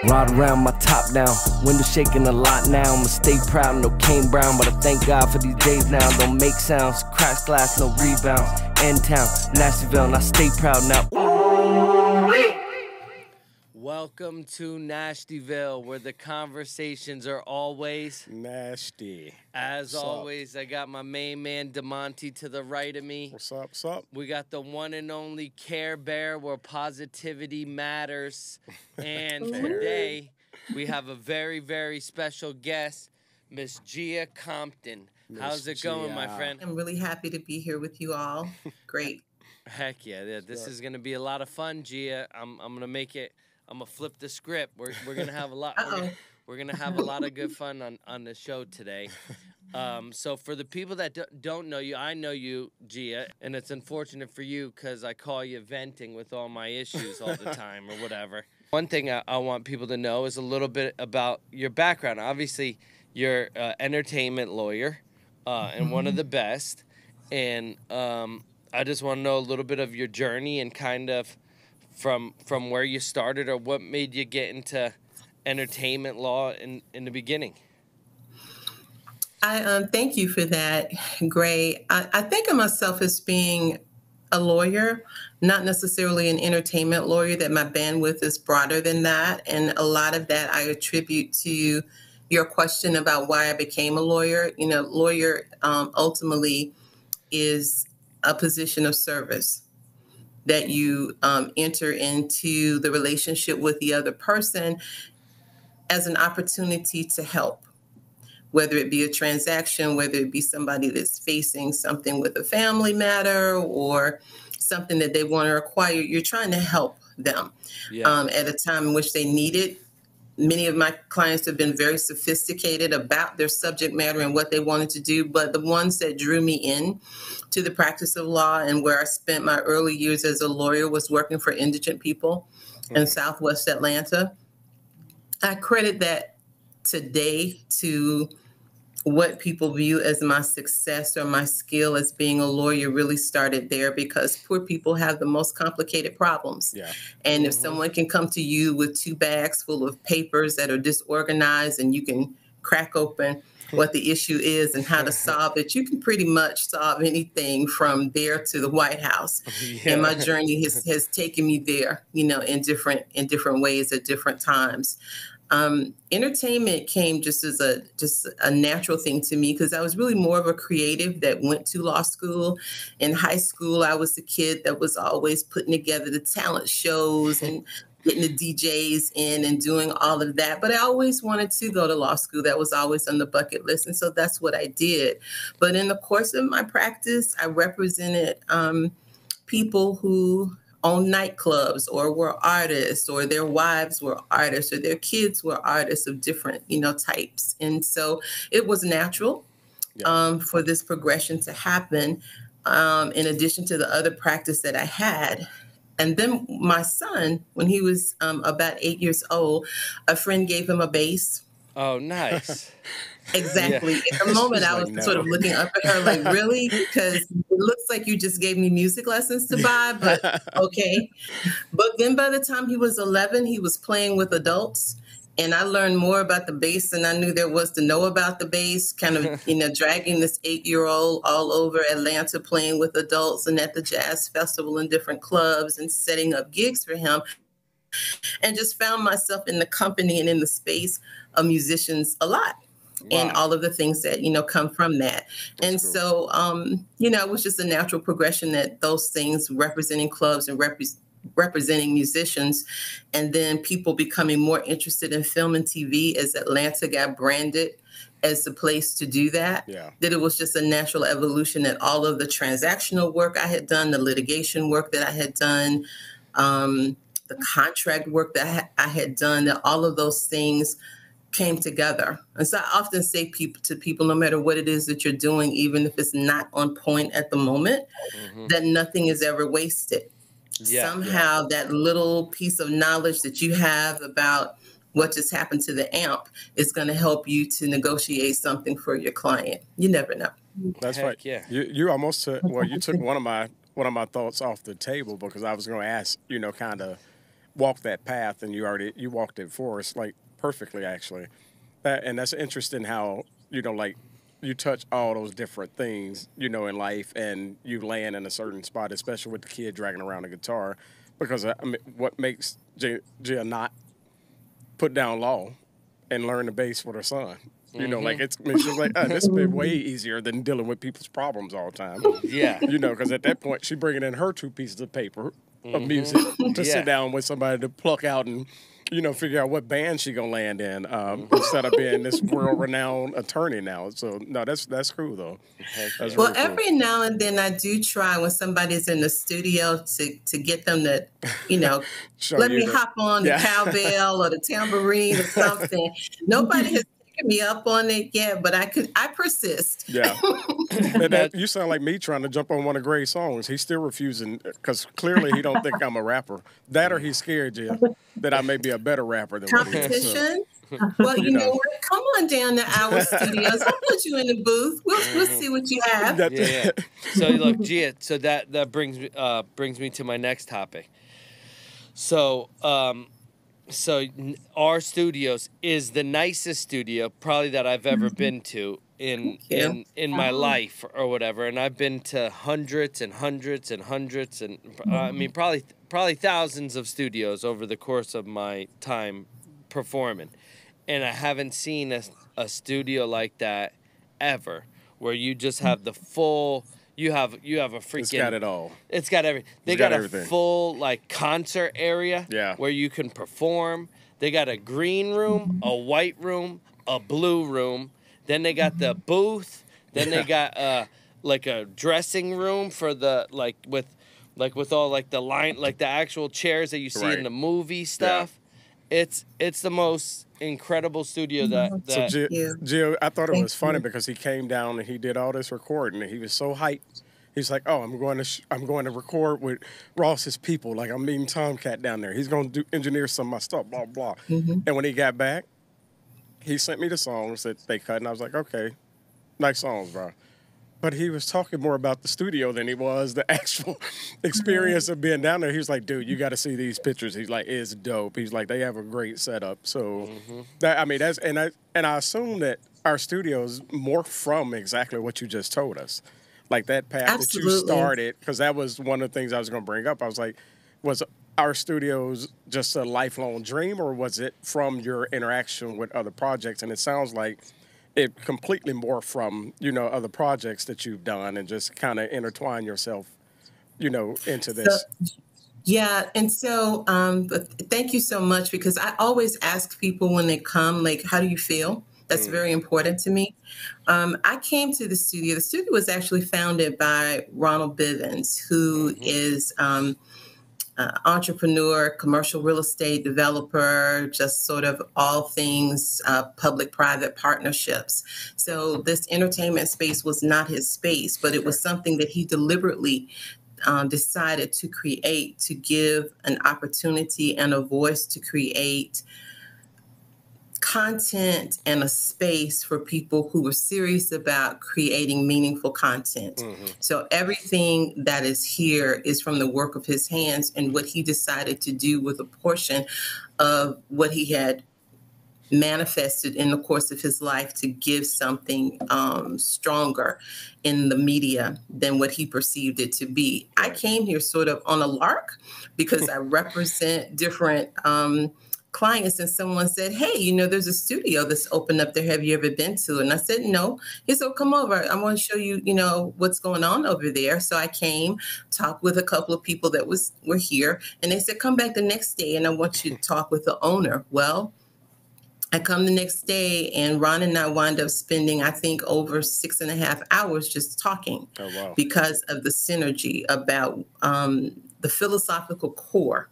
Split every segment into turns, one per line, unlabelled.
Ride around my top down, window shaking a lot now. I'ma stay proud, no Kane Brown, but I thank God for these days now. Don't make sounds, crash glass, no rebounds. End town, Nashville, and I stay proud now. Welcome to Nashville, where the conversations are always
nasty.
As always, I got my main man, DeMonte, to the right of me.
What's up, what's up?
We got the one and only Care Bear, where positivity matters. And today, we have a very, very special guest, Miss Gia Compton. How's it going, my friend?
I'm really happy to be here with you all. Great.
Heck yeah. This is going to be a lot of fun, Gia. I'm going to make it... I'm gonna flip the script. We're gonna have a lot. We're gonna have a lot of good fun on the show today. So for the people that don't know you, I know you, Gia, and it's unfortunate for you because I call you venting with all my issues all the time or whatever. One thing I want people to know is a little bit about your background. Obviously, you're an entertainment lawyer and one of the best. And I just want to know a little bit of your journey and kind of from where you started, or what made you get into entertainment law in the beginning.
I thank you for that, Gray. I think of myself as being a lawyer, not necessarily an entertainment lawyer, that my bandwidth is broader than that. And a lot of that I attribute to your question about why I became a lawyer. You know, lawyer ultimately is a position of service that you enter into the relationship with the other person as an opportunity to help, whether it be a transaction, whether it be somebody that's facing something with a family matter or something that they want to acquire. You're trying to help them at a time in which they need it. Many of my clients have been very sophisticated about their subject matter and what they wanted to do, but the ones that drew me in to the practice of law and where I spent my early years as a lawyer was working for indigent people in Southwest Atlanta. I credit that today to what people view as my success or my skill as being a lawyer really started there, because poor people have the most complicated problems. Yeah. And if someone can come to you with 2 bags full of papers that are disorganized and you can crack open what the issue is and how to solve it, you can pretty much solve anything from there to the White House. Yeah. And my journey has taken me there, you know, in different ways at different times. Entertainment came just as a natural thing to me because I was really more of a creative that went to law school. In high school, I was the kid that was always putting together the talent shows and getting the DJs in and doing all of that. But I always wanted to go to law school. That was always on the bucket list. And so that's what I did. But in the course of my practice, I represented people who owned nightclubs or were artists, or their wives were artists, or their kids were artists of different, types. And so it was natural for this progression to happen, in addition to the other practice that I had. And then my son, when he was about 8 years old, a friend gave him a bass.
Oh, nice.
Exactly. Yeah. At the moment, I was sort of looking up at her like, really? Because it looks like you just gave me music lessons to buy, but okay. But then by the time he was 11, he was playing with adults. And I learned more about the bass than I knew there was to know about the bass, kind of, dragging this 8-year-old all over Atlanta, playing with adults and at the jazz festival and different clubs and setting up gigs for him. And just found myself in the company and in the space of musicians a lot. Wow. And all of the things that, come from that. That's and cool. So, it was just a natural progression that those things, representing clubs and representing musicians, and then people becoming more interested in film and TV as Atlanta got branded as the place to do that, that it was just a natural evolution that all of the transactional work I had done, the litigation work that I had done, the contract work that I had done, that all of those things came together. And so I often say to people, no matter what it is that you're doing, even if it's not on point at the moment, that nothing is ever wasted. Somehow that little piece of knowledge that you have about what just happened to the amp is going to help you to negotiate something for your client. You never know.
That's right. Yeah. You almost you took one of my thoughts off the table, because I was going to ask, kind of walked that path and you walked it for us like perfectly actually. And that's interesting how, like you touch all those different things, in life and you land in a certain spot, especially with the kid dragging around a guitar. Because what makes Gia not put down law and learn the bass with her son? Like she's like, this has been way easier than dealing with people's problems all the time.
Yeah.
Because at that point, she's bringing in her 2 pieces of paper of music to sit down with somebody to pluck out and, figure out what band she gonna land in instead of being this world-renowned attorney now. So no, that's cool though. That's
well,
really cool.
Every now and then I do try when somebody's in the studio to get them to, let me hop on the cowbell or the tambourine or something. Nobody has taken me up on it yet, but I persist.
Yeah. You sound like me trying to jump on one of Gray's songs. He's still refusing because clearly he don't think I'm a rapper. That or he's scared, Gia, that I may be a better rapper than
competition. What he is. Well, you know what? Come on down to our studios. I'll put you in the booth. We'll see what you have.
Yeah. So look, Gia. So that brings me to my next topic. So our studios is the nicest studio probably that I've ever been to in my life or whatever, and I've been to hundreds and hundreds and hundreds and I mean probably thousands of studios over the course of my time performing, and I haven't seen a studio like that ever, where you just have the full. You have a freaking.
It's got it all.
It's got everything. They got everything. Full like concert area.
Yeah.
Where you can perform. They got a green room, a white room, a blue room. Then they got the booth. Then they got like a dressing room for the with all like the line, like the actual chairs that you see in the movie stuff. Yeah. It's the most incredible studio that
So Gio, I thought it was funny because he came down and he did all this recording and he was so hyped. He's like, "Oh, I'm going to record with Ross's people. Like I'm meeting Tomcat down there. He's going to engineer some of my stuff, blah blah." And when he got back, he sent me the songs that they cut, and I was like, "Okay, nice songs, bro." But he was talking more about the studio than he was the actual experience of being down there. He was like, "Dude, you got to see these pictures." He's like, "It's dope." He's like, "They have a great setup." So, that's I assume that our studios morphed from exactly what you just told us, like that path that you started. Because that was one of the things I was going to bring up. I was like, was our studios just a lifelong dream, or was it from your interaction with other projects? And it sounds like it completely morphed from, other projects that you've done and just kind of intertwine yourself, into this.
And so thank you so much, because I always ask people when they come, like, how do you feel? That's very important to me. I came to the studio. The studio was actually founded by Ronald Bivens, who is entrepreneur, commercial real estate developer, just sort of all things public-private partnerships. So this entertainment space was not his space, but it was something that he deliberately decided to create, to give an opportunity and a voice to create content and a space for people who were serious about creating meaningful content. So everything that is here is from the work of his hands and what he decided to do with a portion of what he had manifested in the course of his life to give something stronger in the media than what he perceived it to be. I came here sort of on a lark because I represent different clients, and someone said, "Hey, there's a studio that's opened up there. Have you ever been to?" And I said, "No." He said, "Come over. I want to show you, what's going on over there." So I came, talked with a couple of people that were here, and they said, "Come back the next day, and I want you to talk with the owner." Well, I come the next day, and Ron and I wind up spending, I think, over 6.5 hours just talking.
Oh, wow.
Because of the synergy about the philosophical core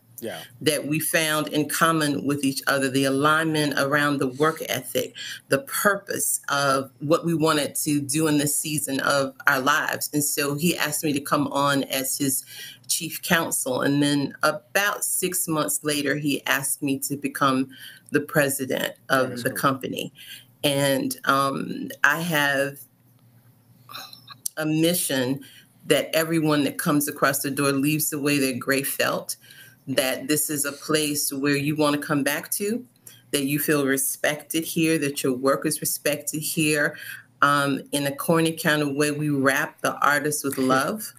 that we found in common with each other, the alignment around the work ethic, the purpose of what we wanted to do in this season of our lives. And so he asked me to come on as his chief counsel. And then about 6 months later, he asked me to become the president of the company. And I have a mission that everyone that comes across the door leaves the way that Gray felt. that this is a place where you want to come back to, that you feel respected here, that your work is respected here. In a corny kind of way, we wrap the artist with love.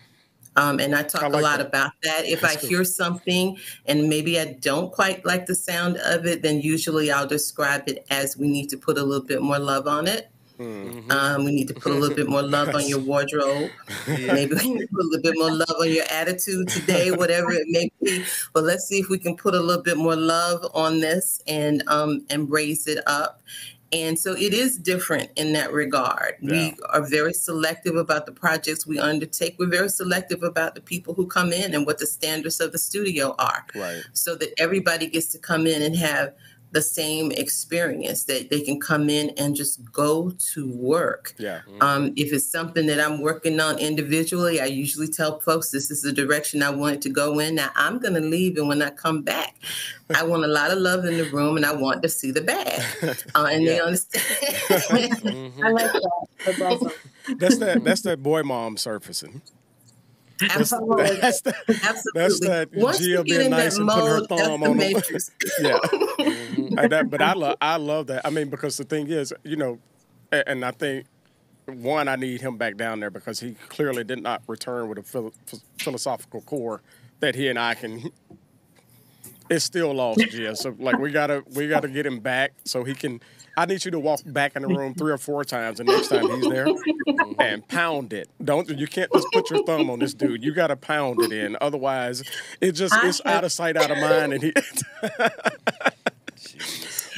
And I talk a lot about that. If I hear something and maybe I don't quite like the sound of it, then usually I'll describe it as we need to put a little bit more love on it. We need to put a little bit more love on your wardrobe. Maybe we need to put a little bit more love on your attitude today, whatever it may be. But let's see if we can put a little bit more love on this and raise it up. And so it is different in that regard. Yeah. We are very selective about the projects we undertake. We're very selective about the people who come in and what the standards of the studio are. Right. So that everybody gets to come in and have the same experience, that they can come in and just go to work. Yeah. If it's something that I'm working on individually, I usually tell folks this is the direction I want it to go in. Now I'm going to leave, and when I come back, I want a lot of love in the room, and I want to see the bag. And they understand.
I like that. That's awesome.
That's that boy mom surfacing.
Absolutely. That's
that
Once
Gia being nice and putting her thumb on them. Yeah. But I love that. I mean, because the thing is, you know, and I think, one, I need him back down there because he clearly did not return with a philosophical core that he and I can. It's still lost, Gia. So like we gotta get him back so he can. I need you to walk back in the room 3 or 4 times the next time he's there and pound it. You can't just put your thumb on this dude. You got to pound it in. Otherwise, it's out of sight, out of mind. And he.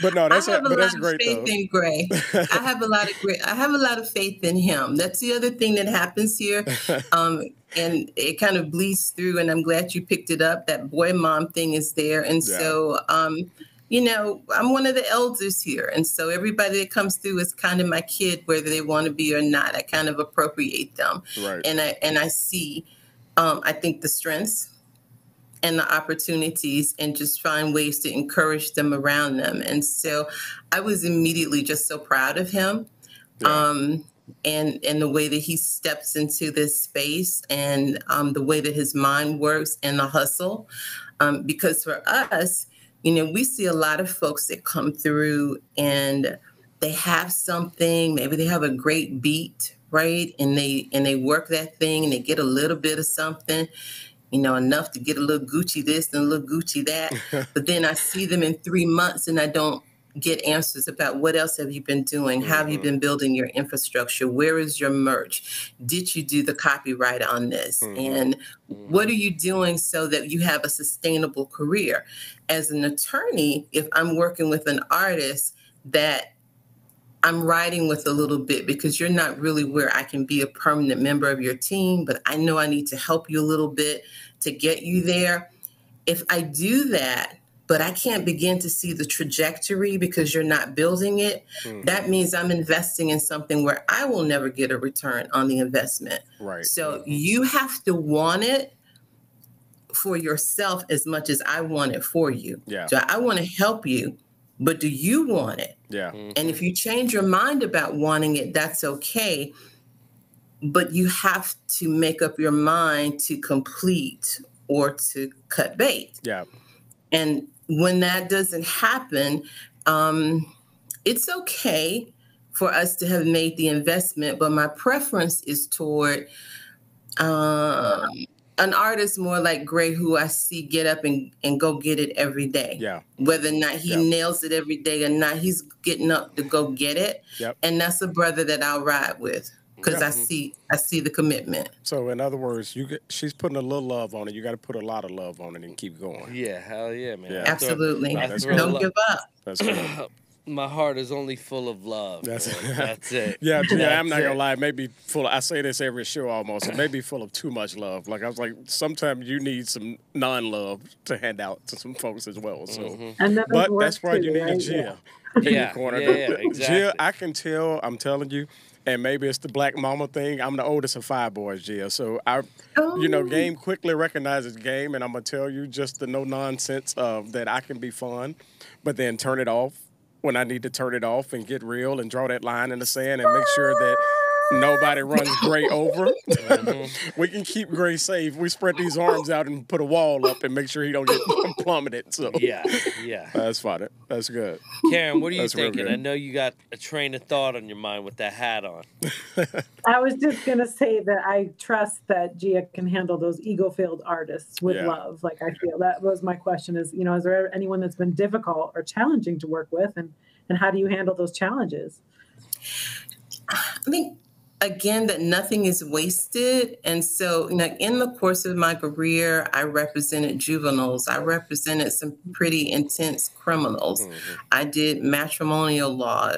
But no, that's great.
I have a lot of faith in Gray. I have a lot of faith in him. That's the other thing that happens here. And it kind of bleeds through, and I'm glad you picked it up. That boy mom thing is there. And so, you know, I'm one of the elders here. And so everybody that comes through is kind of my kid, whether they want to be or not. I kind of appropriate them. Right. And I see, I think, the strengths and the opportunities, and just find ways to encourage them around them. And so I was immediately just so proud of him. Yeah. And the way that he steps into this space, and the way that his mind works, and the hustle. Because for us, you know, we see a lot of folks that come through and they have something, maybe they have a great beat, right? And they work that thing and they get a little bit of something, you know, enough to get a little Gucci this and a little Gucci that. But then I see them in 3 months and I don't get answers about what else have you been doing? How have you been building your infrastructure? Where is your merch? Did you do the copyright on this? And what are you doing so that you have a sustainable career? As an attorney, if I'm working with an artist that I'm riding with a little bit, because you're not really where I can be a permanent member of your team, but I know I need to help you a little bit to get you there. If I do that, but I can't begin to see the trajectory because you're not building it, that means I'm investing in something where I will never get a return on the investment. Right. So you have to want it for yourself as much as I want it for you. Yeah. So I want to help you, but do you want it? Yeah. And if you change your mind about wanting it, that's okay. But you have to make up your mind to complete or to cut bait. Yeah. And when that doesn't happen, it's okay for us to have made the investment, but my preference is toward an artist more like Gray, who I see get up and go get it every day. Yeah. Whether or not he nails it every day or not, he's getting up to go get it. Yep. And that's a brother that I'll ride with. Because I see the commitment.
So in other words, she's putting a little love on it. You got to put a lot of love on it and keep going.
Yeah, hell yeah, man. Yeah.
Absolutely. Don't give up.
That's good.
My heart is only full of love. That's it.
Yeah, I'm not gonna lie. Maybe I say this every show almost. It may be full of too much love. Like I was like, sometimes you need some non-love to hand out to some folks as well. So, but that's why you need a Gia.
Yeah, exactly.
Gia, I can tell. I'm telling you. And maybe it's the black mama thing. I'm the oldest of 5 boys, Gia. So game quickly recognizes game, and I'm gonna tell you just the no nonsense of that I can be fun, but then turn it off when I need to turn it off and get real and draw that line in the sand and make sure that Nobody runs Gray over. We can keep Gray safe. We spread these arms out and put a wall up and make sure he don't get plummeted. So
yeah.
That's fine. That's good.
Karen, what are you
That's real
thinking?
good.
I know you got a train of thought on your mind with that hat on.
I was just going to say that I trust that Gia can handle those ego-filled artists with love. Like, I feel that was my question is, is there anyone that's been difficult or challenging to work with? And how do you handle those challenges?
I think, again, that nothing is wasted. And so, in the course of my career, I represented juveniles. I represented some pretty intense criminals. I did matrimonial law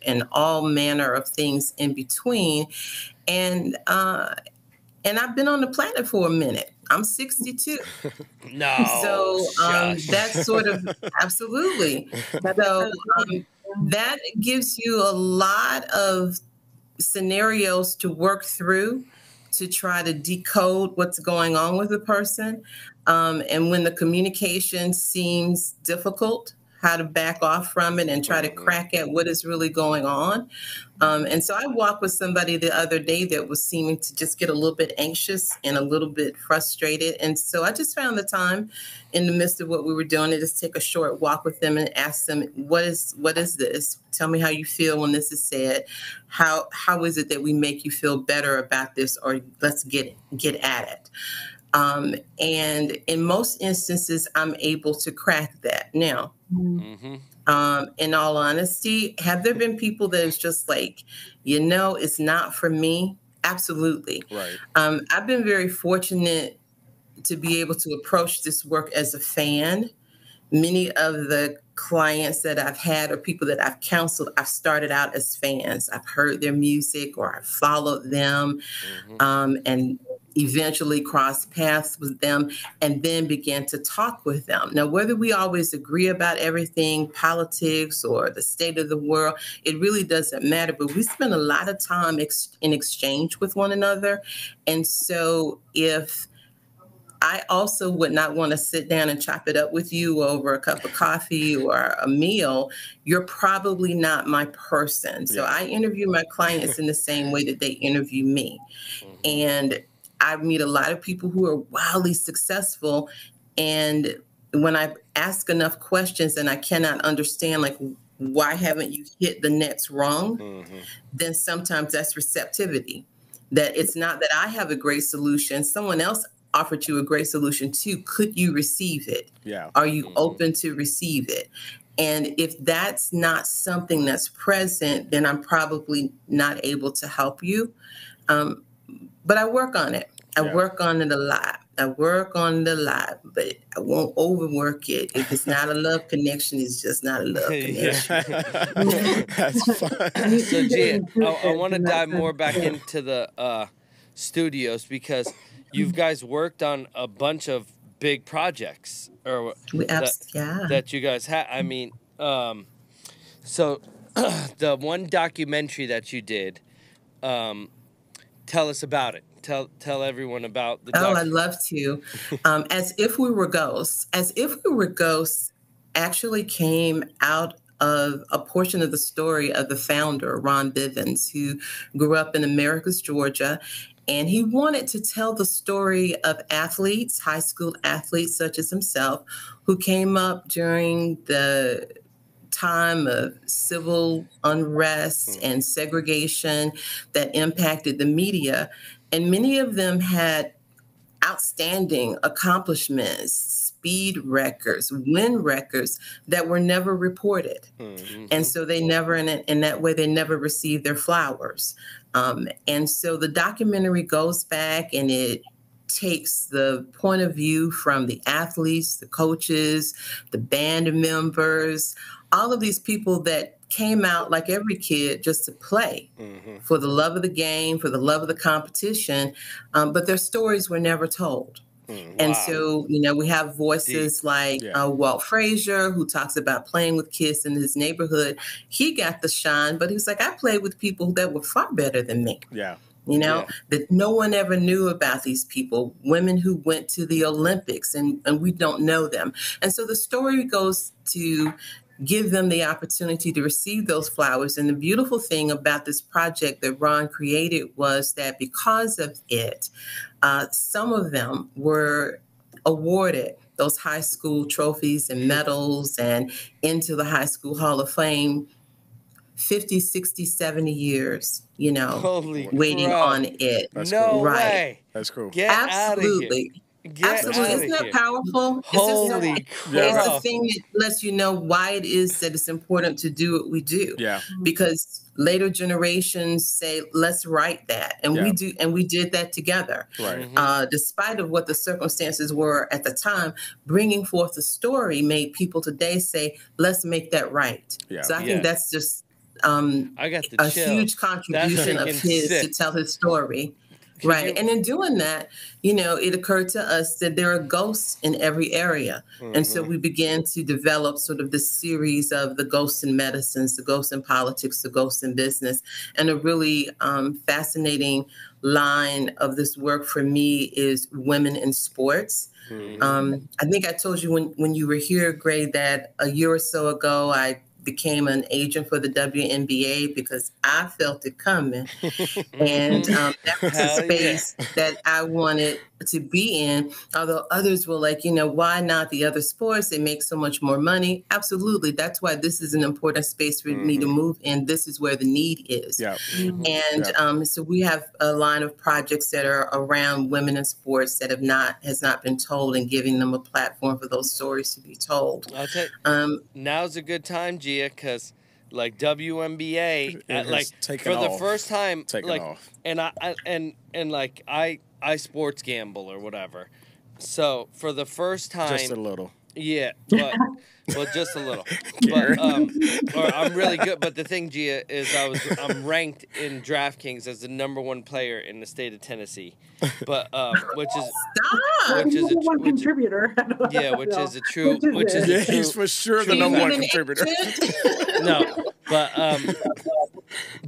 and all manner of things in between. And I've been on the planet for a minute. I'm 62.
No.
So that's sort of absolutely. So that gives you a lot of scenarios to work through to try to decode what's going on with the person. And when the communication seems difficult, how to back off from it and try to crack at what is really going on. And so I walked with somebody the other day that was seeming to just get a little bit anxious and a little bit frustrated. And so I just found the time in the midst of what we were doing to just take a short walk with them and ask them, what is this? Tell me how you feel when this is said. How is it that we make you feel better about this, or let's get at it? And in most instances, I'm able to crack that. Now, in all honesty, have there been people that is just like, it's not for me? Absolutely.
Right.
I've been very fortunate to be able to approach this work as a fan. Many of the clients that I've had or people that I've counseled, I've started out as fans. I've heard their music or I've followed them and eventually crossed paths with them and then began to talk with them. Now, whether we always agree about everything, politics or the state of the world, it really doesn't matter. But we spend a lot of time in exchange with one another. And so if I also would not want to sit down and chop it up with you over a cup of coffee or a meal, you're probably not my person. So I interview my clients in the same way that they interview me. And I meet a lot of people who are wildly successful. And when I ask enough questions and I cannot understand, like, why haven't you hit the next rung? Then sometimes that's receptivity. That it's not that I have a great solution. Someone else offered you a great solution too. Could you receive it?
Yeah.
Are you open to receive it? And if that's not something that's present, then I'm probably not able to help you. But I work on it. I work on it a lot. But I won't overwork it. If it's not a love connection, it's just not a love connection.
That's fine.
So, Gia, I want to dive more back into the studios because you guys worked on a bunch of big projects that you guys had. I mean, so the one documentary that you did, tell us about it. Tell everyone about the
I'd love to. As If We Were Ghosts. As If We Were Ghosts actually came out of a portion of the story of the founder, Ron Bivens, who grew up in Americus, Georgia. And he wanted to tell the story of athletes, high school athletes such as himself, who came up during the time of civil unrest and segregation that impacted the media. And many of them had outstanding accomplishments, speed records, win records that were never reported. And so they never, in that way, they never received their flowers. And so the documentary goes back and it takes the point of view from the athletes, the coaches, the band members, all of these people that came out like every kid just to play for the love of the game, for the love of the competition, but their stories were never told. And so, we have voices like Walt Frazier, who talks about playing with kids in his neighborhood. He got the shine, but he was like, I played with people that were far better than me. That no one ever knew about these people, women who went to the Olympics and we don't know them. And so the story goes to give them the opportunity to receive those flowers. And the beautiful thing about this project that Ron created was that because of it, some of them were awarded those high school trophies and medals and into the High School Hall of Fame 50, 60, 70 years, you know,
Holy
waiting
crap.
on it.
That's
No
cool.
way.
That's cool.
Get out of here.
Absolutely.
Get
Absolutely.
out
Isn't
of
that
here.
powerful?
Holy
It's
crap.
the thing that lets you know why it is that it's important to do what we do.
Yeah.
Because later generations say, let's write that. And
Yeah.
we do, and we did that together.
Right.
Despite of what the circumstances were at the time, bringing forth the story made people today say, let's make that right.
Yeah.
So I think that's just
I got the
a
chill.
huge contribution of
freaking
his
sick.
to tell his story. Right. And in doing that, you know, it occurred to us that there are ghosts in every area. And so we began to develop sort of this series of the ghosts in medicines, the ghosts in politics, the ghosts in business. And a really fascinating line of this work for me is women in sports. I think I told you when you were here, Gray, that a year or so ago, I became an agent for the WNBA because I felt it coming. And that was a space that I wanted to be in. Although others were like, you know, why not the other sports? They make so much more money. Absolutely. That's why this is an important space for me to move in. This is where the need is.
Yeah.
And so we have a line of projects that are around women in sports that has not been told, and giving them a platform for those stories to be told.
I'll tell you, now's a good time, Gia, because like WNBA, like for the first time, like, and I sports gamble or whatever. So for the first time,
just a little.
Yeah, but well, just a little. But or I'm really good. But the thing, Gia, is I'm ranked in DraftKings as the #1 player in the state of Tennessee. But which is
one contributor.
Yeah, which is a true.
He's for sure the #1 contributor.
No,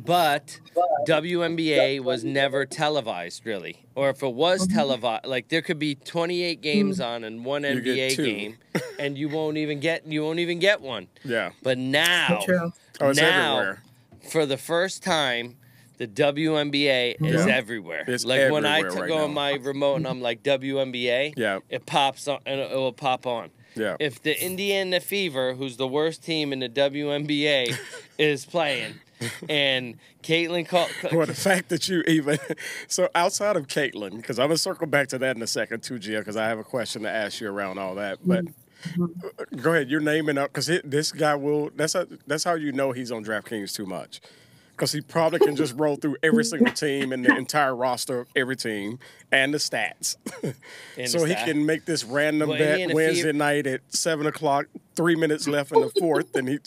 but WNBA was never televised, really. Or if it was televised, like there could be 28 games on in one NBA game, and you won't even get one.
Yeah.
But now,
everywhere.
For the first time, the WNBA is everywhere.
It's
like
everywhere
when I
right
go
now.
on my remote and I'm like WNBA, it pops on and it will pop on.
Yeah.
If the Indiana Fever, who's the worst team in the WNBA, is playing, and Caitlin
well, the fact that you even so outside of Caitlin, because I'm gonna circle back to that in a second too, Gia, because I have a question to ask you around all that. But go ahead, you're naming up because this guy will. That's how you know he's on DraftKings too much. Because he probably can just roll through every single team and the entire roster of every team and the stats. So he can make this random bet Wednesday night at 7 o'clock, 3 minutes left in the fourth. And I'm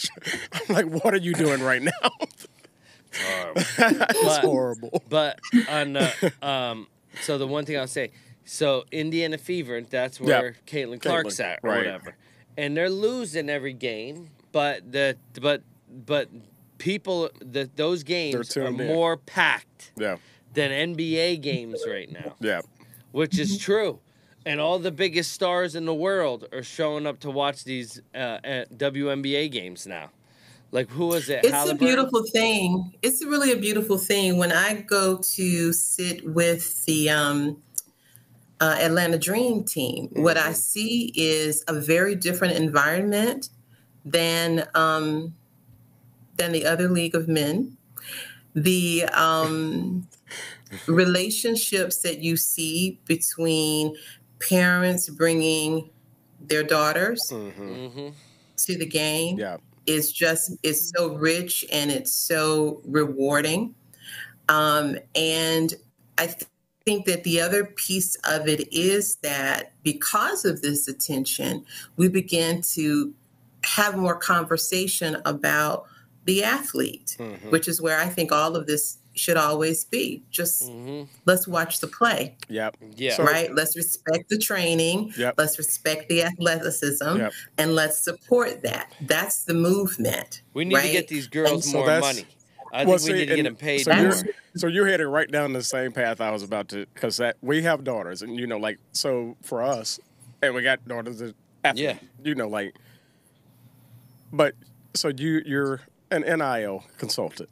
like, what are you doing right now? It's horrible.
But on so the one thing I'll say, so Indiana Fever, that's where Caitlin Clark's at or whatever. And they're losing every game, but people, those games are more packed than NBA games right now.
Yeah.
Which is true. And all the biggest stars in the world are showing up to watch these WNBA games now. Like, who is it?
It's a beautiful thing. It's really a beautiful thing. When I go to sit with the Atlanta Dream team, what I see is a very different environment than the other league of men. The relationships that you see between parents bringing their daughters to the game is so rich and it's so rewarding. And I think that the other piece of it is that because of this attention, we begin to have more conversation about the athlete, which is where I think all of this should always be. Just let's watch the play.
Yep.
Yeah.
Right? Let's respect the training.
Yep.
Let's respect the athleticism.
Yep.
And let's support that. That's the movement.
We need to get these girls more money. I think we need to get them paid more.
So you're headed right down the same path I was about to, because we have daughters, and you know, like, so for us, and we got daughters that athletes, you know, like, but so you're an NIL consultant.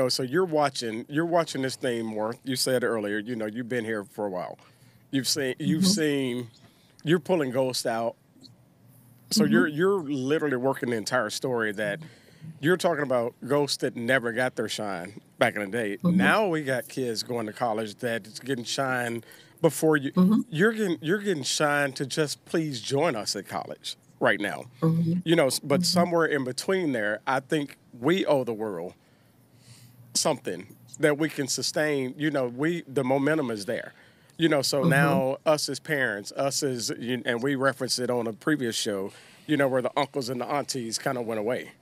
So you're watching this thing more. You said earlier, you've been here for a while. You've seen you're pulling ghosts out. So you're literally working the entire story that you're talking about ghosts that never got their shine back in the day. Now we got kids going to college that's getting shine before you. You're getting shine to just please join us at college right now. But somewhere in between there, I think we owe the world something that we can sustain. The momentum is there. So now us as parents, and we referenced it on a previous show, where the uncles and the aunties kind of went away.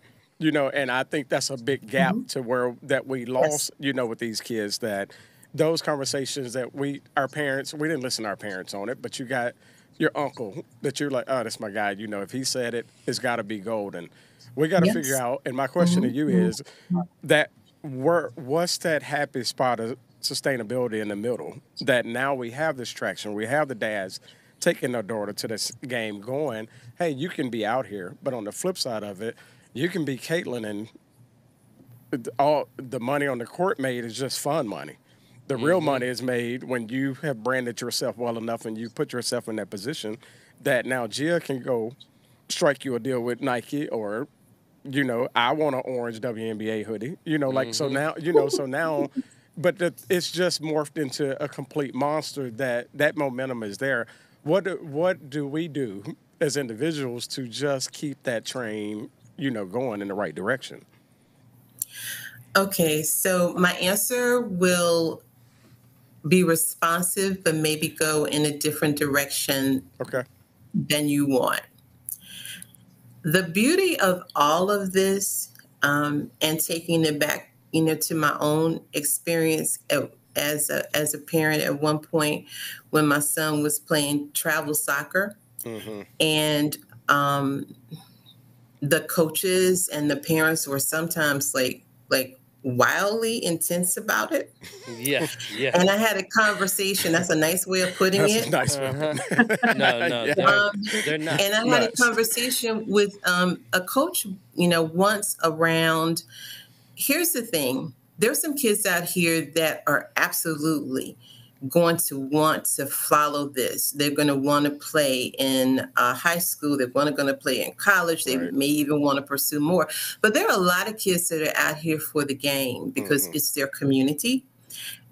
And I think that's a big gap to where that we lost, with these kids, that those conversations that we didn't listen to our parents on it, but you got your uncle that you're like, oh, that's my guy. If he said it, it's got to be gold. And we got to figure out, and my question to you is that what's that happy spot of sustainability in the middle, that now we have this traction, we have the dads taking their daughter to this game going, hey, you can be out here, but on the flip side of it, you can be Caitlin, and all the money on the court made is just fun money. The real money is made when you have branded yourself well enough and you put yourself in that position that now Gia can go strike you a deal with Nike, or I want an orange WNBA hoodie, so now, but it's just morphed into a complete monster that momentum is there. What do we do as individuals to just keep that train, going in the right direction?
Okay, so my answer will be responsive, but maybe go in a different direction than you want. The beauty of all of this, and taking it back, to my own experience as a parent at one point when my son was playing travel soccer, and the coaches and the parents were sometimes like wildly intense about it.
Yeah.
And I had a conversation. That's a nice way of putting it.
Nice.
No, they're not.
And I had a conversation with a coach, once around. Here's the thing. There's some kids out here that are absolutely going to want to follow this. They're going to want to play in high school. They're going to play in college. They may even want to pursue more. But there are a lot of kids that are out here for the game because it's their community.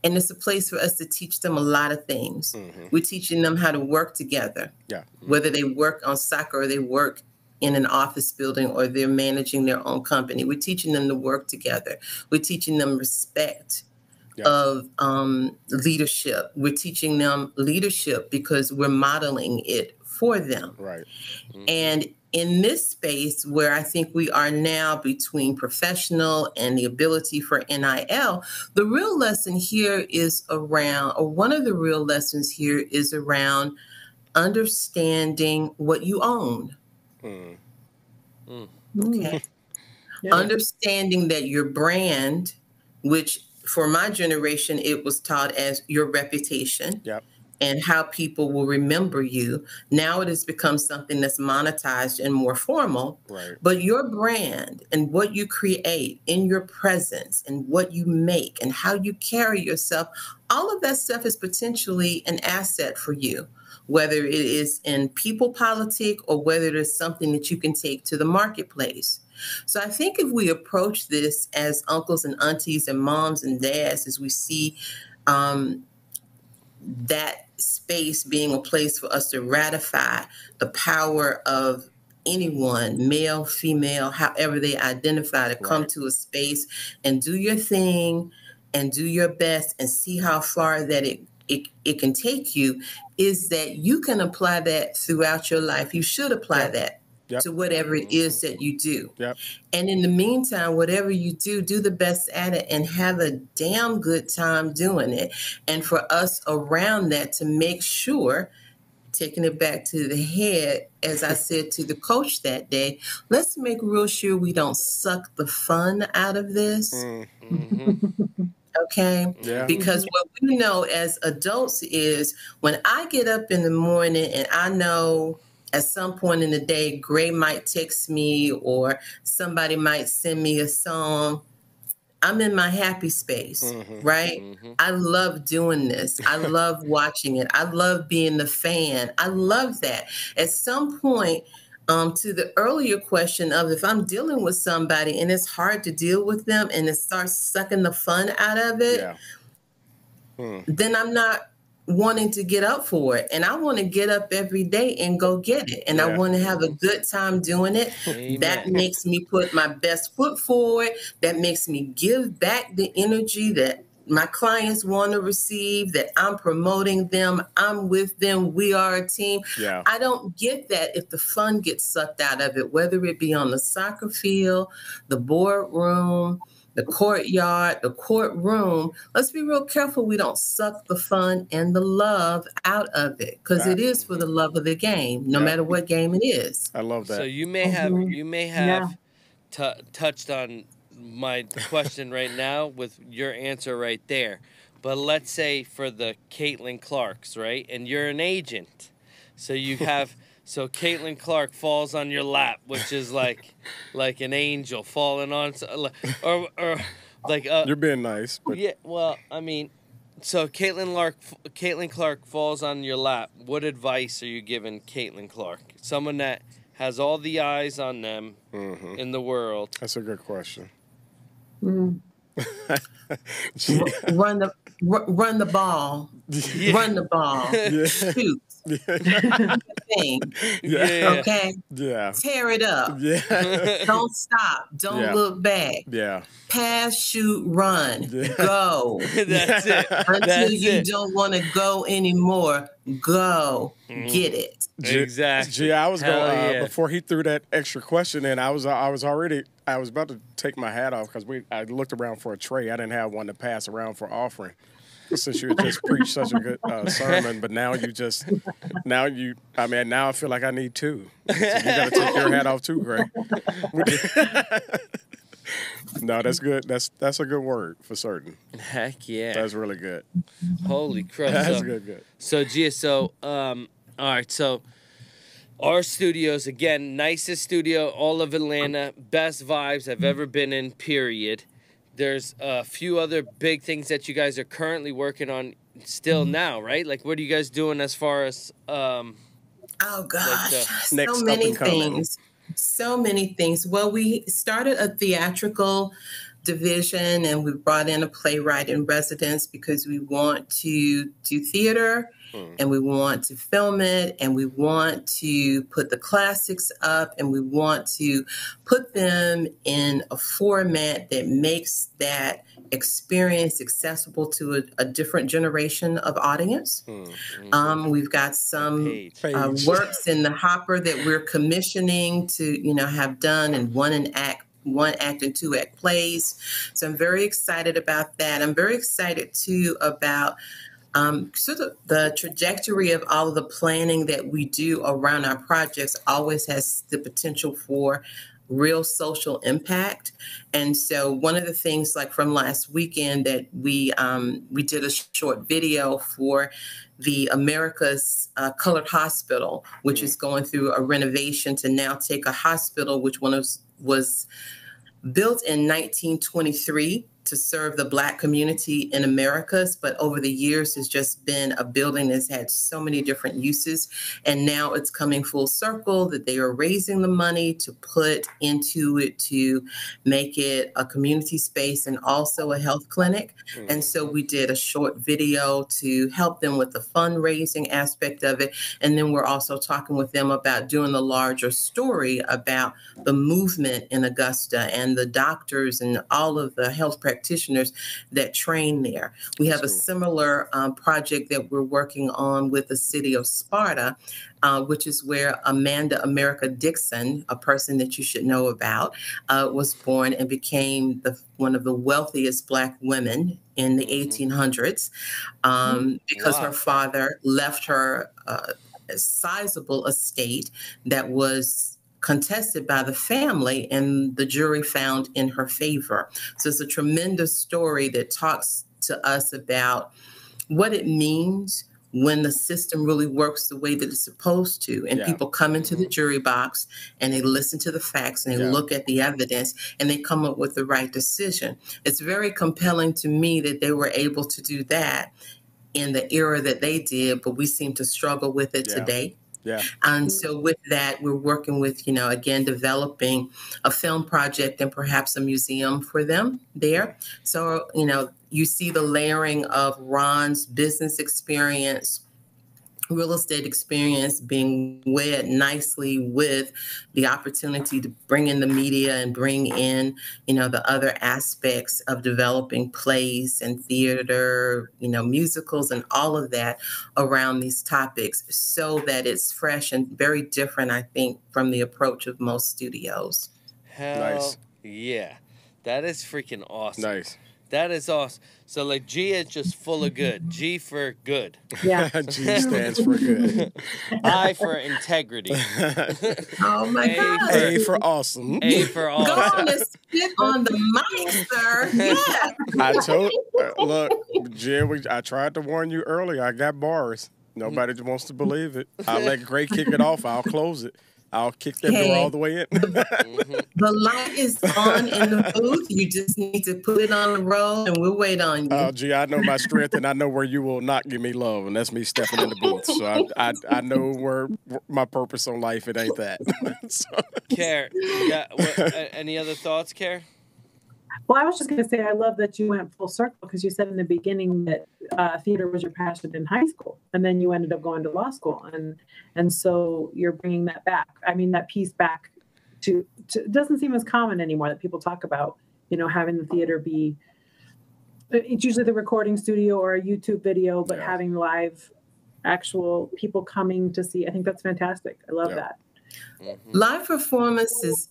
And it's a place for us to teach them a lot of things. We're teaching them how to work together. Whether they work on soccer or they work in an office building or they're managing their own company. We're teaching them to work together. We're teaching them respect of leadership. We're teaching them leadership because we're modeling it for them. And in this space where I think we are now between professional and the ability for NIL, the real lesson here is around, or one of the real lessons here is around understanding what you own. Okay. Understanding that your brand, which for my generation, it was taught as your reputation and how people will remember you. Now it has become something that's monetized and more formal. But your brand and what you create in your presence and what you make and how you carry yourself, all of that stuff is potentially an asset for you, whether it is in people politic or whether it is something that you can take to the marketplace. So I think if we approach this as uncles and aunties and moms and dads, as we see that space being a place for us to ratify the power of anyone, male, female, however they identify, to come to a space and do your thing and do your best and see how far that it can take you, is that you can apply that throughout your life. You should apply that to whatever it is that you do. And in the meantime, whatever you do, do the best at it and have a damn good time doing it. And for us around that to make sure, taking it back to the head, as I said to the coach that day, let's make real sure we don't suck the fun out of this. Okay? Because what we know as adults is when I get up in the morning and I know at some point in the day, Gray might text me or somebody might send me a song. I'm in my happy space, right? I love doing this. I love watching it. I love being the fan. I love that. At some point, to the earlier question of if I'm dealing with somebody and it's hard to deal with them and it starts sucking the fun out of it, then I'm not wanting to get up for it. And I want to get up every day and go get it. And I want to have a good time doing it.
Amen.
That makes me put my best foot forward. That makes me give back the energy that my clients want to receive, that I'm promoting them. I'm with them. We are a team.
Yeah.
I don't get that if the fun gets sucked out of it, whether it be on the soccer field, the boardroom, the courtyard, the courtroom. Let's be real careful we don't suck the fun and the love out of it, because it is for the love of the game, no matter what game it is.
I love that.
So you may have touched on my question right now with your answer right there. But let's say for the Caitlin Clarks, right? And you're an agent. So you have so Caitlin Clark falls on your lap, which is like an angel falling on, or like
you're being nice. But...
Yeah, well, I mean, so Caitlin Clark falls on your lap. What advice are you giving Caitlin Clark? Someone that has all the eyes on them in the world.
That's a good question.
Run the ball.
Yeah.
Run the ball. Shoot. Thing. Okay.
Yeah.
Tear it up.
Yeah.
Don't stop. Don't look back.
Yeah.
Pass, shoot, run. Go.
That's it.
Until you don't want to go anymore. Go. Get it.
Exactly.
Gee, I was going before he threw that extra question in. I was about to take my hat off because I looked around for a tray. I didn't have one to pass around for offering. Since you had just preached such a good sermon, but now now I feel like I need two. So you got to take your hat off too, Greg. No, that's good. That's a good word for certain.
Heck yeah.
That's really good.
Holy crap.
That's good.
So, Gia, all right, so our studios, again, nicest studio, all of Atlanta, best vibes I've ever been in, period. There's a few other big things that you guys are currently working on still now, right? Like, what are you guys doing as far as...
oh, gosh.
Like
so many things. So many things. Well, we started a theatrical division, and we brought in a playwright in residence because we want to do theater, and we want to film it, and we want to put the classics up, and we want to put them in a format that makes that experience accessible to a different generation of audience. We've got some works in the hopper that we're commissioning to, have done in one act and 2 act plays. So I'm very excited about that. I'm very excited too about sort of the trajectory of all of the planning that we do around our projects always has the potential for real social impact. And so one of the things, like from last weekend, that we did a short video for the America's Colored Hospital, which is going through a renovation to now take a hospital, which was built in 1923 to serve the Black community in Americas, but over the years has just been a building that's had so many different uses. And now it's coming full circle that they are raising the money to put into it to make it a community space and also a health clinic. And so we did a short video to help them with the fundraising aspect of it. And then we're also talking with them about doing the larger story about the movement in Augusta and the doctors and all of the health practitioners that train there. We have a similar project that we're working on with the city of Sparta, which is where Amanda America Dixon, a person that you should know about, was born and became one of the wealthiest Black women in the 1800s because her father left her a sizable estate that was contested by the family, and the jury found in her favor. So it's a tremendous story that talks to us about what it means when the system really works the way that it's supposed to, and people come into the jury box and they listen to the facts and they look at the evidence and they come up with the right decision. It's very compelling to me that they were able to do that in the era that they did, but we seem to struggle with it today.
Yeah.
And so with that, we're working with, again, developing a film project and perhaps a museum for them there. So, you see the layering of Ron's business experience, real estate experience being wed nicely with the opportunity to bring in the media and bring in, the other aspects of developing plays and theater, musicals and all of that around these topics, so that it's fresh and very different, I think, from the approach of most studios.
Hell yeah. That is freaking awesome.
Nice.
That is awesome. So, like, G is just full of good. G for good.
Yeah.
G stands for good.
I for integrity.
Oh, my God.
A for awesome.
A for awesome.
Go on and spit on the mic, sir. Yeah.
I told, look, G, I tried to warn you earlier. I got bars. Nobody wants to believe it. I'll let Gray kick it off. I'll close it. I'll kick that door all the way in.
The light is on in the booth. You just need to put it on the roll, and we'll wait on you.
Oh, Gee, I know my strength, and I know where you will not give me love, and that's me stepping in the booth. So I know where my purpose on life. It ain't that. So.
Care, any other thoughts, Care?
Well, I was just going to say, I love that you went full circle, because you said in the beginning that theater was your passion in high school, and then you ended up going to law school, and so you're bringing that back. I mean, that piece back to it doesn't seem as common anymore that people talk about, having the theater be. It's usually the recording studio or a YouTube video, but having live, actual people coming to see. I think that's fantastic. I love that.
Mm-hmm. Live performance is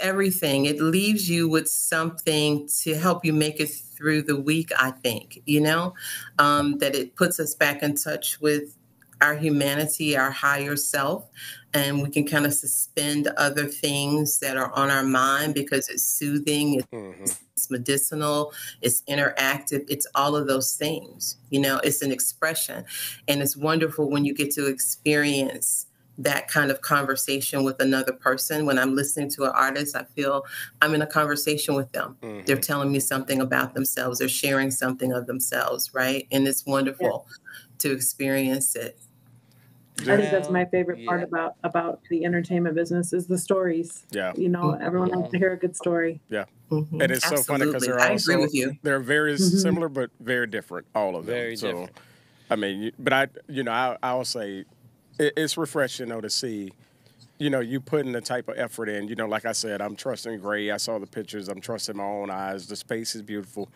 everything. It leaves you with something to help you make it through the week, I think, that it puts us back in touch with our humanity, our higher self, and we can kind of suspend other things that are on our mind, because it's soothing, it's medicinal, it's interactive, it's all of those things. It's an expression, and it's wonderful when you get to experience that kind of conversation with another person. When I'm listening to an artist, I feel I'm in a conversation with them. They're telling me something about themselves. They're sharing something of themselves, right? And it's wonderful to experience it.
I think that's my favorite part about the entertainment business is the stories.
Yeah.
Everyone likes to hear a good story.
Yeah. And it's so funny because they're
I agree with you.
They're very similar but very different, all of them.
Very different.
I mean, but I will say it's refreshing to see, you putting the type of effort in. Like I said, I'm trusting Gray. I saw the pictures. I'm trusting my own eyes. The space is beautiful.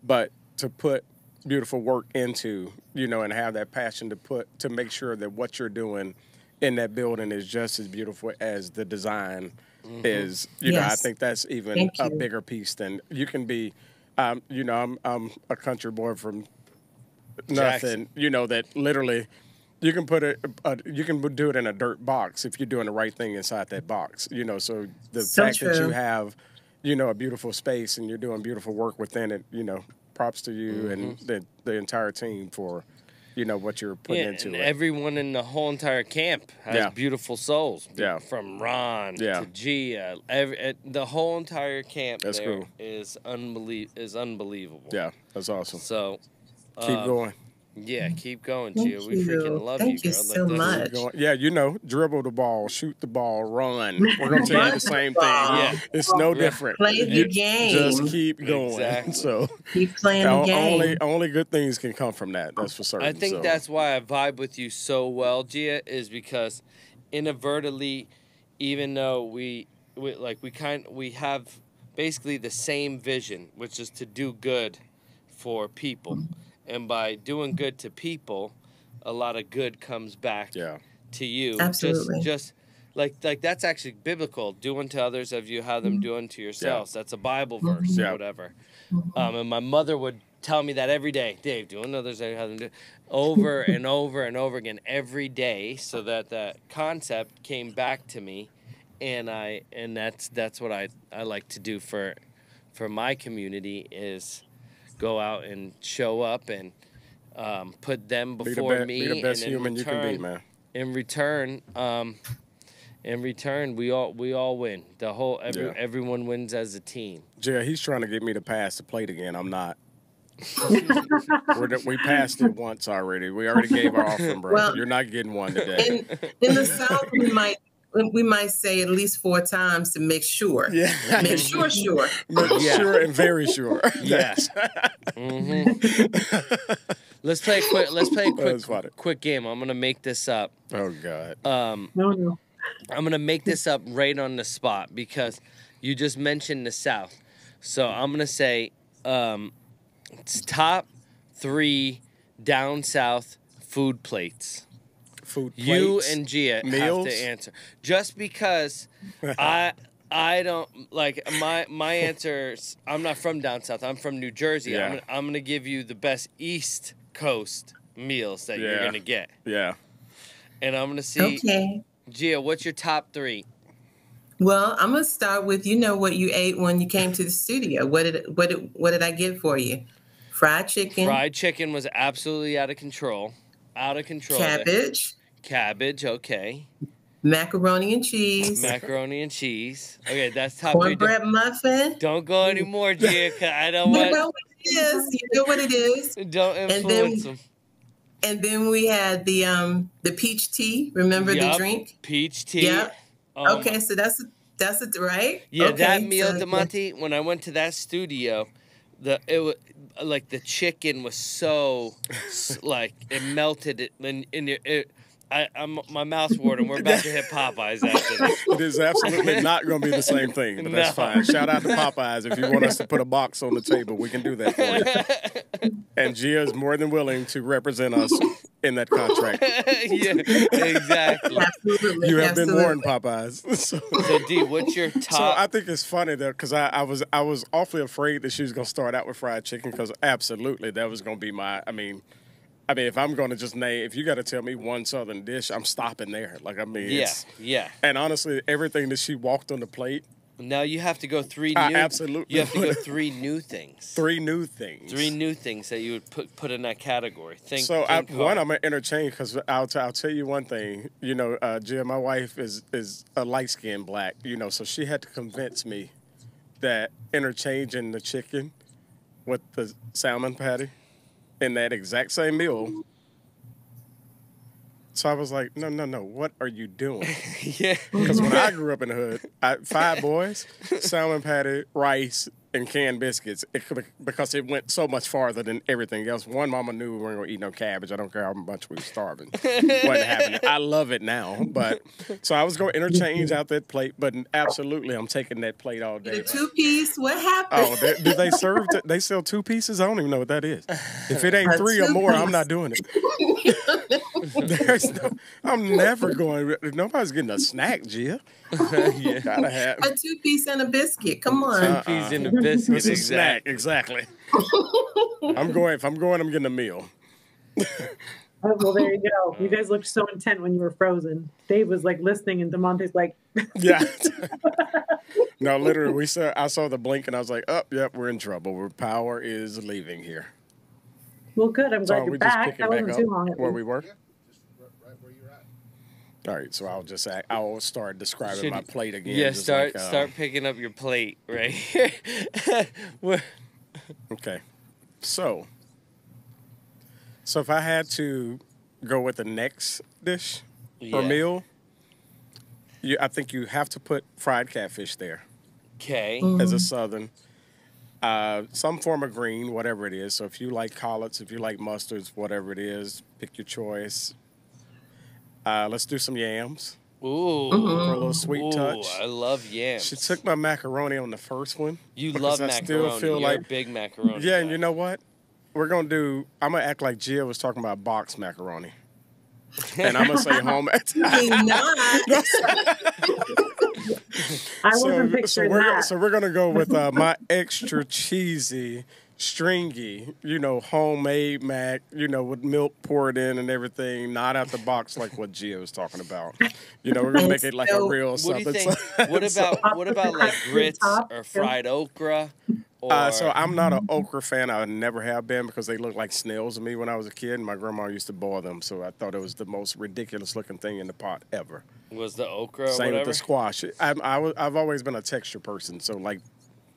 But to put beautiful work into, and have that passion to make sure that what you're doing in that building is just as beautiful as the design is, I think that's even a bigger piece than you can be. I'm a country boy from nothing, that literally you can put you can do it in a dirt box if you're doing the right thing inside that box, so the fact that you have, a beautiful space and you're doing beautiful work within it, props to you and the entire team for, what you're putting into it.
Everyone in the whole entire camp has beautiful souls.
Yeah.
From Ron to Gia. The whole entire camp is unbelievable.
Yeah, that's awesome.
So
keep going.
Yeah, keep going, Gia. We freaking love
Thank
you,
you
girl.
so much.
Yeah, dribble the ball, shoot the ball, run. We're going to tell you the same thing.
Yeah.
It's no different.
Play the game.
Just keep going.
Exactly.
So
keep playing the game.
Only good things can come from that. That's for certain.
I think that's why I vibe with you so well, Gia, is because inadvertently, even though we have basically the same vision, which is to do good for people. And by doing good to people, a lot of good comes back to you.
Absolutely.
Just like that's actually biblical. Do unto others as you have them do unto yourselves. That's a Bible verse or whatever. And my mother would tell me that every day. Dave, do unto others as you have them do. Over and over and over again every day, so that concept came back to me. And that's what I like to do for my community is go out and show up and put them before me.
Be the best
and
human you can be, man.
In return, we all win. Everyone wins as a team.
Gia, he's trying to get me to pass the plate again. I'm not. We passed it once already. We already gave our offering, bro. Well, you're not getting one today.
In the South, we might say at least 4 times to make sure.
Yeah.
Make sure.
Make sure and very sure.
Yes. Let's play a quick game. I'm gonna make this up.
Oh God.
No.
I'm gonna make this up right on the spot because you just mentioned the South. So I'm gonna say it's top 3 down south food plates.
Food plates.
You and Gia
meals?
have to answer. Just because I don't like my answers. I'm not from down south. I'm from New Jersey.
Yeah.
I'm gonna give you the best East Coast meals that you're gonna get.
Yeah.
And I'm gonna see.
Okay.
Gia, what's your top 3?
Well, I'm gonna start with what you ate when you came to the studio. What did I get for you? Fried chicken.
Fried chicken was absolutely out of control. Cabbage, okay.
Macaroni and cheese.
Okay, that's top 3.
Cornbread muffin.
Don't go anymore, Gia. I don't
want.
You
know what it is. You know what it is.
Don't influence them.
And then we had the peach tea. Remember the drink?
Peach tea.
Yeah. Okay, so that's it, right?
Yeah,
okay,
that meal, DeMonte. When I went to that studio, it was like the chicken was so like it melted my mouth's watering. We're about to hit Popeyes after this.
It is absolutely not going to be the same thing, but that's fine. Shout out to Popeyes. If you want us to put a box on the table, we can do that for you. And Gia is more than willing to represent us in that contract.
Yeah, exactly.
Absolutely.
You have been warned, Popeyes. So
D, what's your top?
So I think it's funny though, because I was awfully afraid that she was going to start out with fried chicken, because absolutely that was going to be my. I mean, if I'm going to just name, if you got to tell me one Southern dish, I'm stopping there. Like,
yeah.
And honestly, everything that she walked on the plate.
Now you have to go 3 new.
Absolutely.
You have to go 3 new things.
3 new things.
3 new things that you would put in that category.
I'm gonna interchange, because I'll tell you one thing. You know, Gia, my wife is a light-skinned black. You know, so she had to convince me that interchanging the chicken with the salmon patty in that exact same meal. So I was like, no, what are you doing?
Yeah.
Because when I grew up in the hood, 5 boys, salmon patty, rice, and canned biscuits, because it went so much farther than everything else. One mama knew we weren't going to eat no cabbage. I don't care how much we were starving. Wasn't happening. I love it now. But so I was going to interchange out that plate, but absolutely I'm taking that plate all day.
The 2-piece, what happened?
Oh, do they serve, they sell 2 pieces? I don't even know what that is. If it ain't 3 or more, I'm not doing it. I'm never going, nobody's getting a snack, Gia.
Yeah.
Gotta have
a 2-piece and a biscuit. Come on.
2 pieces and a biscuit.
It's a snack, exactly. I'm getting a meal.
Well, there you go. You guys looked so intent when you were frozen. Dave was like listening, and DeMonte's like,
yeah. No, literally, I saw the blink, and I was like, oh, yep, we're in trouble. Our power is leaving here.
Well, good. I'm glad you're back. That wasn't too long.
Where we were? All right, so I'll start describing my plate again.
Yeah, start picking up your plate right here.
Okay, so if I had to go with the next dish or meal, I think you have to put fried catfish there.
Okay.
As a Southern, some form of green, whatever it is. So if you like collards, if you like mustards, whatever it is, pick your choice. Let's do some yams.
Ooh.
For a little sweet touch.
I love yams.
She took my macaroni on the first one.
You love macaroni.
Still feel
You're a big macaroni
Yeah,
guy.
And you know what? I'm going to act like Gia was talking about boxed macaroni. And I'm going to say home.
I wasn't picturing that.
So we're going to go with my extra cheesy, stringy, homemade mac, with milk poured in and everything, not out the box like what Gia was talking about. We're going to make it like a real
what
something.
Do you think? What about like grits or fried okra Or
So I'm not an okra fan. I never have been because they look like snails to me when I was a kid. And my grandma used to boil them, so I thought it was the most ridiculous looking thing in the pot ever.
was the okra or
Same
whatever?
with the squash. I've always been a texture person, so like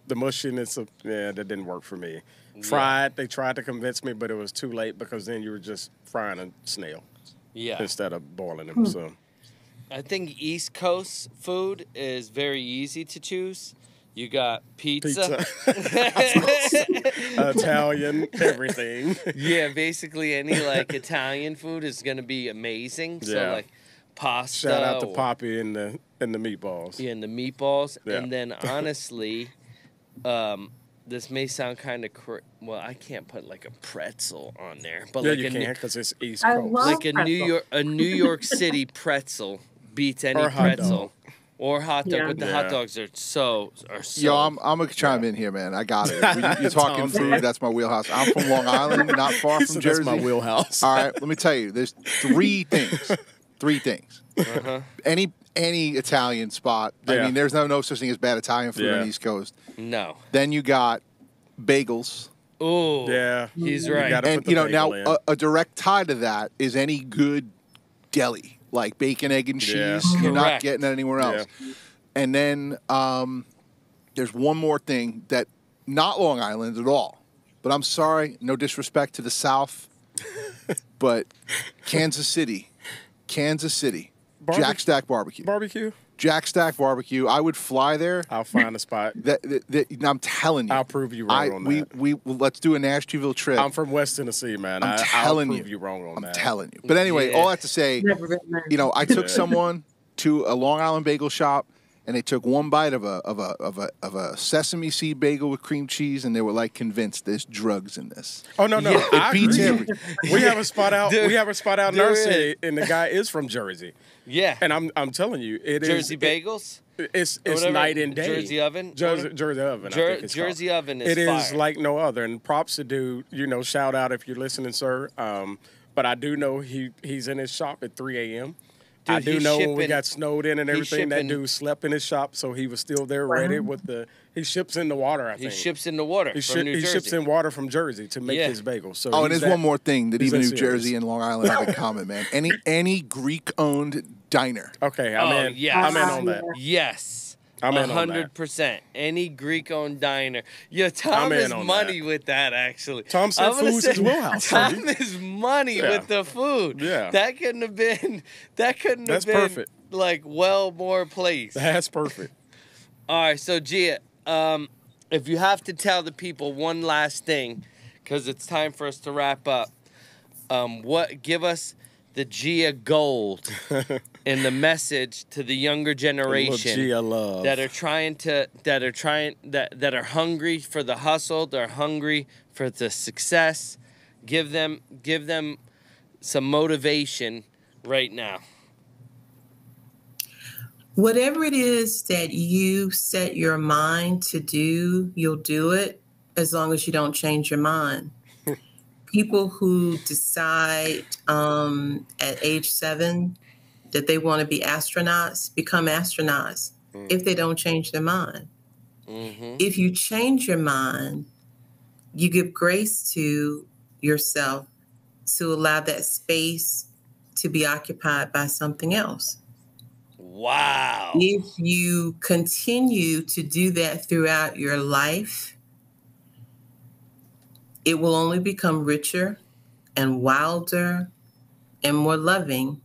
the mushiness of that didn't work for me. Fried, they tried to convince me, but it was too late because then you were just frying a snail instead of boiling them. So
I think East Coast food is very easy to choose. You got pizza.
Italian, everything.
Yeah, basically any like Italian food is gonna be amazing. So like pasta.
Shout out to Poppy and the meatballs.
Yeah, and the meatballs.
Yeah.
And then honestly, this may sound kind of well, I can't put like a pretzel on there, but
Yeah,
like
you can because it's East
I
Coast.
love
like a
pretzel.
New York City pretzel beats any
Or hot
pretzel.
dog.
Or hot dog,
Yeah.
but the hot dogs are so.
Yo, I'm gonna chime in here, man. I got it. You're talking food. That's my wheelhouse. I'm from Long Island, not far from Jersey.
That's my wheelhouse.
All right, let me tell you. There's three things. Any Italian spot. I
Yeah.
mean, there's no such thing as bad Italian food on the East Coast.
No.
Then you got bagels.
Oh,
Yeah,
he's
You
right.
gotta
And
put the
now
bagel in.
a direct tie to that is any good deli, like bacon, egg, and cheese.
Yeah.
You're not
Correct.
getting that anywhere else. And then there's one more thing that not Long Island at all. But I'm sorry, no disrespect to the South, but Kansas City, Jack Stack Barbecue.
Barbecue.
Jack Stack Barbecue. I would fly there.
I'll find a spot.
I'm telling you.
I'll prove you wrong on that.
Let's do a Nashville trip.
I'm from West Tennessee, man.
I'm telling
I'll
you.
prove you wrong on that.
I'm telling you. But anyway, all I have to say,
Never been there.
I took someone to a Long Island bagel shop, and they took one bite of a sesame seed bagel with cream cheese, and they were like convinced there's drugs in this.
Oh no,
Yeah.
I
It beats
agree.
everything.
We have a spot out.
Dude,
we have a spot out in
there
our
is.
city, and the guy is from Jersey.
Yeah.
And I'm telling you, it is
Jersey bagels.
It's
whatever.
night and day.
Jersey oven?
Jersey oven. I think it's
Jersey
called.
oven is
It is
fire.
like no other. And props to dude. Shout out if you're listening, sir. But I do know he's in his shop at 3 a.m. I
Dude,
do
he's
know when we
shipping-
got snowed in and
he's
everything, that
shipping-
dude slept in his shop, so he was still there ready with the. He ships in the water. I
He
think
ships in the water from New
he
Jersey.
ships in water from Jersey to make
Yeah.
his bagels. So
Oh, and
he's
there's
that-
one more thing that
he's
even
that
New
serious.
Jersey and Long Island have in common, man. Any Greek-owned diner.
Okay, I'm in.
yeah.
I'm in on that.
Yes.
I'm in on that.
100%. Any Greek-owned diner. Yeah, Tom
I'm
is
in on
money
that.
with that, actually.
Tom said
I'm gonna
food's
say,
his wheelhouse.
Tom is money
Yeah.
with the food.
Yeah.
That couldn't have been.
That's perfect.
Like more placed.
That's perfect.
All right, so Gia, if you have to tell the people one last thing, because it's time for us to wrap up, give us the Gia gold and the message to the younger generation
Gia love.
that are hungry for the hustle, they're hungry for the success. Give them some motivation right now.
Whatever it is that you set your mind to do, you'll do it as long as you don't change your mind. People who decide at age 7 that they want to be astronauts become astronauts if they don't change their mind.
Mm-hmm.
If you change your mind, you give grace to yourself to allow that space to be occupied by something else.
Wow.
If you continue to do that throughout your life, it will only become richer and wilder and more loving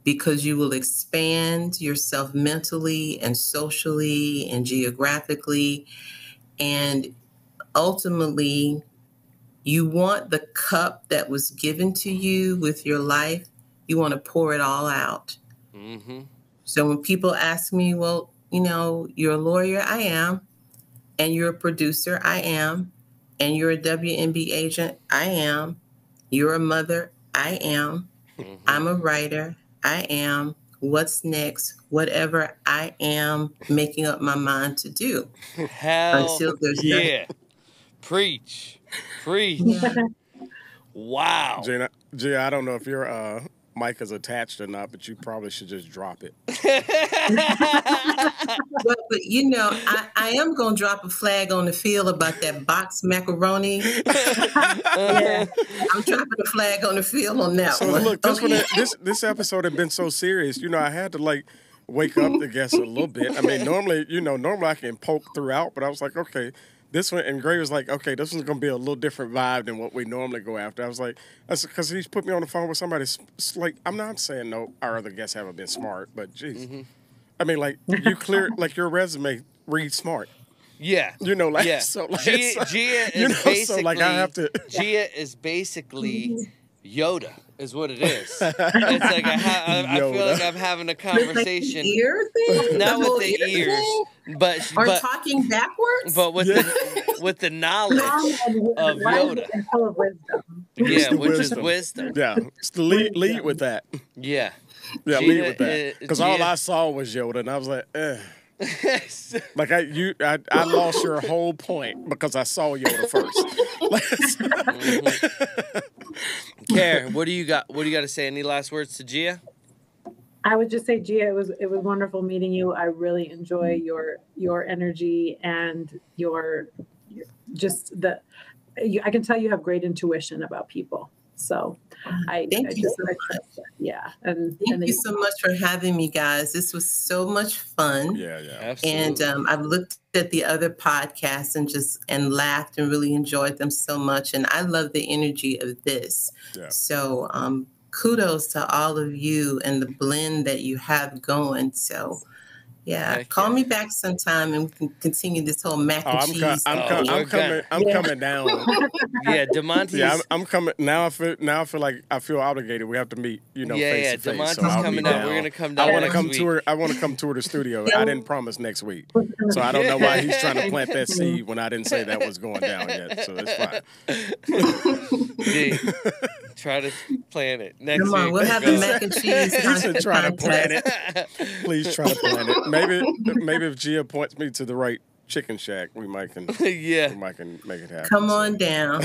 because you will expand yourself mentally and socially and geographically. And ultimately, you want the cup that was given to you with your life, you want to pour it all out.
Mm-hmm.
So when people ask me, well, you're a lawyer, I am, and you're a producer, I am, and you're a WNBA agent, I am, you're a mother, I am, I'm a writer, I am, what's next, whatever I am making up my mind to do.
Hell
Until there's
yeah. Preach.
Yeah.
Wow. Gia, I don't know if your mic is attached or not, but you probably should just drop it.
But But I am gonna drop a flag on the field about that box macaroni. Yeah, I'm dropping a flag on the field on that
So
one.
look, this episode had been so serious. I had to like wake up the guests a little bit. I mean, normally I can poke throughout, but I was like, okay, this one. And Gray was like, okay, this one's gonna be a little different vibe than what we normally go after. I was like, that's because he's put me on the phone with somebody. Like, I'm not saying no, our other guests haven't been smart, but geez, I mean, like you clear, like your resume reads smart.
Yeah.
So like
Gia is basically,
so like I have to.
Gia is basically Yoda, is what it is. It's like I feel like I'm having a conversation.
Like the ear thing?
Not with the ears, but
talking backwards.
But with the knowledge of Yoda.
And full of wisdom.
Yeah, which is wisdom.
Yeah, lead with that.
Yeah.
Yeah, lead with that. Because all I saw was Yoda, and I was like, like I lost your whole point because I saw Yoda first.
Karen, what do you got? What do you got to say? Any last words to Gia?
I would just say, Gia, it was wonderful meeting you. I really enjoy your energy and your I can tell you have great intuition about people. So
thank you so much.
Yeah. And
thank you so much for having me, guys. This was so much fun.
Yeah.
Absolutely.
And I've looked at the other podcasts and laughed and really enjoyed them so much. And I love the energy of this. Yeah. So kudos to all of you and the blend that you have going. So call me back sometime and we can continue this whole mac and cheese.
I'm coming down.
Yeah, DeMonte's.
Yeah, I'm coming now. I feel like I feel obligated. We have to meet. Face to face.
DeMonte's coming down. We're gonna come down.
I want to come tour. I want to come tour the studio. I didn't promise next week, so I don't know why he's trying to plant that seed when I didn't say that was going down yet. So it's fine.
Try to plan it next week.
Come on, we'll have the mac and cheese.
You should try to plan it. Please try to plan it. Maybe if Gia points me to the right chicken shack, we might can make it happen.
Come on down.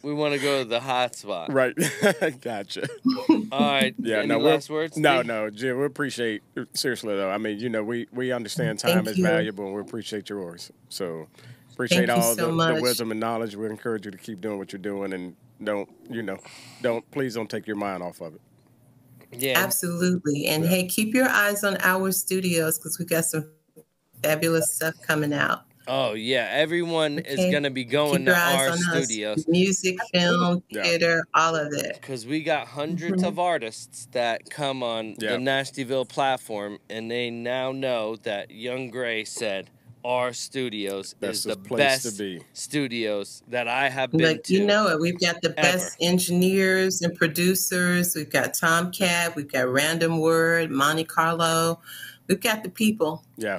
We want to go to the hot spot.
Right. Gotcha.
All right. Yeah. Any last words?
No, Gia, we appreciate, seriously though. I mean, we understand time is valuable and we appreciate yours. So appreciate all the wisdom and knowledge. We encourage you to keep doing what you're doing and please don't take your mind off of it.
Yeah, absolutely. And hey, keep your eyes on our studios because we got some fabulous stuff coming out.
Oh yeah, everyone is going to be going to our studios.
Music, film, theater, all of it.
Because we got hundreds of artists that come on the Nastyville platform, and they now know that Young Gray said our studios is the best studios that I have been to.
You know it. We've got the best engineers and producers. We've got Tomcat. We've got Random Word, Monte Carlo. We've got the people. Yeah.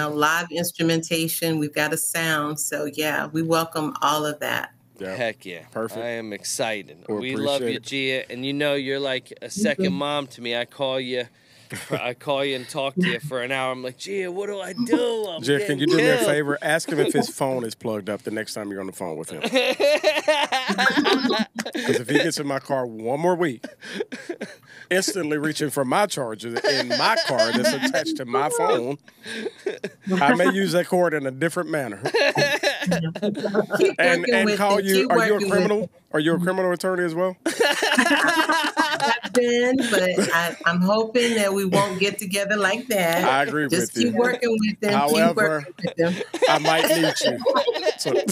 Live instrumentation. We've got a sound. So we welcome all of that.
Yeah.
Heck yeah.
Perfect.
I am excited. We love you, Gia. And you're like a second mom to me. I call you and talk to you for an hour. I'm like, Gia, what do I do?
Gia, can you do me a favor? Ask him if his phone is plugged up the next time you're on the phone with him. Because if he gets in my car one more week, instantly reaching for my charger in my car that's attached to my phone, I may use that cord in a different manner. and call you. Are you a criminal? Are you a criminal attorney as well?
I've been, but I'm hoping that we won't get together like that.
I agree with you.
Just keep working with them.
However, I might need you. So,
we need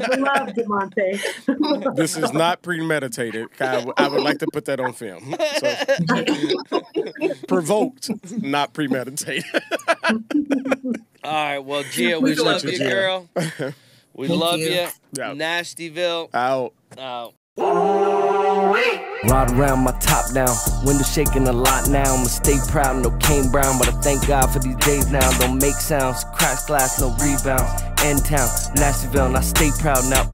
the love, DeMonte.
This is not premeditated. I would like to put that on film. So, provoked, not premeditated.
All right, well, Gia, we love you, girl. We love you.
Yeah.
Nastyville.
Out.
Ride around my top down, window shaking a lot now. I'ma stay proud, no Kane Brown, but I thank God for these days now. Don't make sounds, crash glass, no rebounds. End town, Nastyville, and I stay proud now.